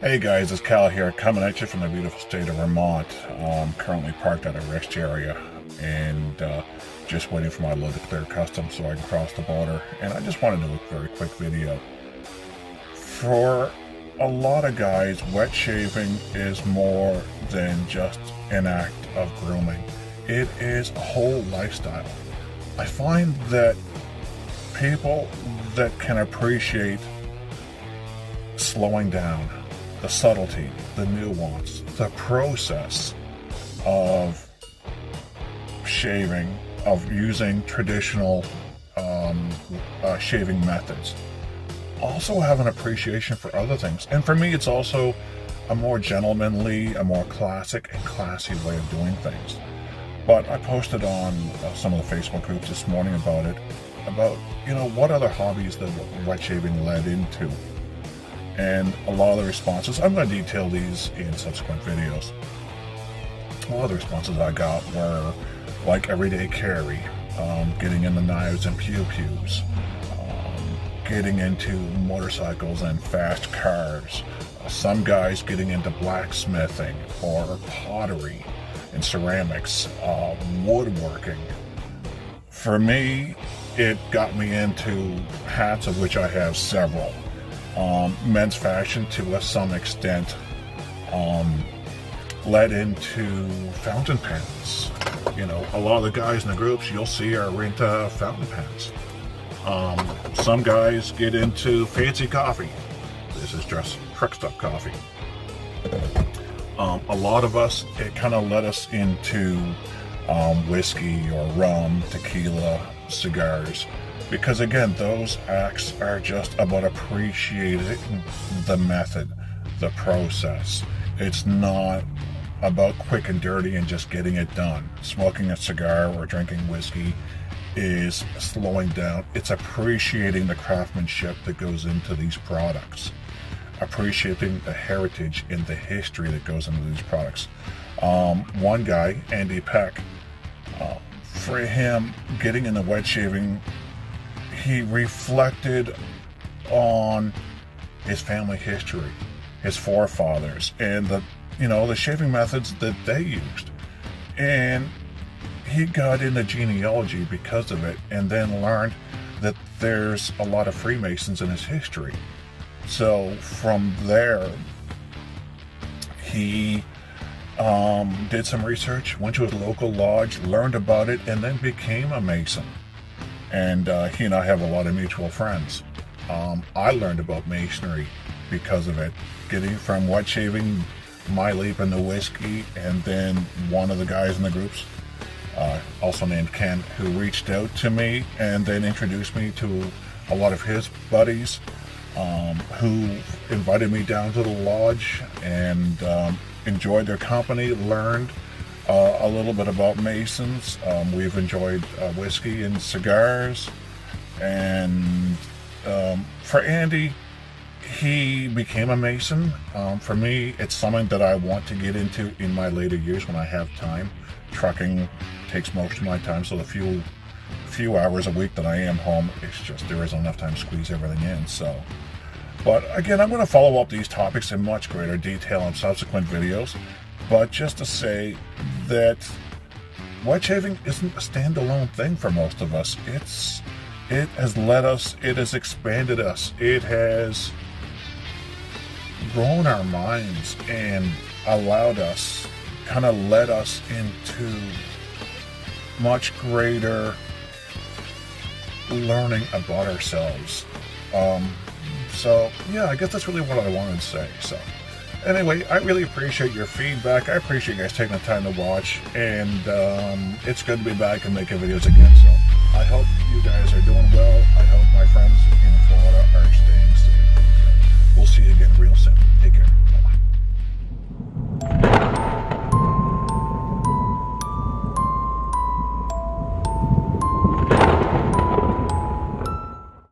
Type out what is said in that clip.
Hey guys, it's Cal here, coming at you from the beautiful state of Vermont. Currently parked at a rest area and just waiting for my load to clear customs so I can cross the border. And I just wanted to do a very quick video. For a lot of guys, wet shaving is more than just an act of grooming. It is a whole lifestyle. I find that people that can appreciate slowing down, the subtlety, the nuance, the process of shaving, of using traditional shaving methods, also have an appreciation for other things. And for me, it's also a more gentlemanly, a more classic and classy way of doing things. But I posted on some of the Facebook groups this morning about it, about, what other hobbies that wet shaving led into. And a lot of the responses, I'm going to detail these in subsequent videos. A lot of the responses I got were like everyday carry, getting into knives and pew-pews, getting into motorcycles and fast cars, some guys getting into blacksmithing or pottery and ceramics, woodworking. For me, it got me into hats, of which I have several. Men's fashion, to some extent, led into fountain pens. A lot of the guys in the groups you'll see are into fountain pens. Some guys get into fancy coffee. This is just truck stop coffee. A lot of us, it kind of led us into whiskey or rum, tequila, cigars. Because again, those acts are just about appreciating the method, the process. It's not about quick and dirty and just getting it done. Smoking a cigar or drinking whiskey is slowing down. It's appreciating the craftsmanship that goes into these products. Appreciating the heritage and the history that goes into these products. One guy, Andy Peck, for him, getting into wet shaving, he reflected on his family history, his forefathers, and the shaving methods that they used. And he got into genealogy because of it, and then learned that there's a lot of Freemasons in his history. So from there, he did some research, went to his local lodge, learned about it, and then became a Mason. And he and I have a lot of mutual friends. I learned about masonry because of it, getting from wet shaving, my leap into whiskey, and then one of the guys in the groups, also named Ken, who reached out to me and then introduced me to a lot of his buddies, who invited me down to the lodge and enjoyed their company, learned a little bit about Masons. We've enjoyed whiskey and cigars. And for Andy, he became a Mason. For me, it's something that I want to get into in my later years when I have time. Trucking takes most of my time, so the few hours a week that I am home, it's just there isn't enough time to squeeze everything in. But again, I'm going to follow up these topics in much greater detail in subsequent videos. But just to say that wet shaving isn't a standalone thing for most of us. It has led us, it has expanded us, it has grown our minds and allowed us, kind of led us into much greater learning about ourselves. So yeah, I guess that's really what I wanted to say. So anyway, I really appreciate your feedback. I appreciate you guys taking the time to watch, and it's good to be back and making videos again. So I hope you guys are doing well. I hope my friends in Florida are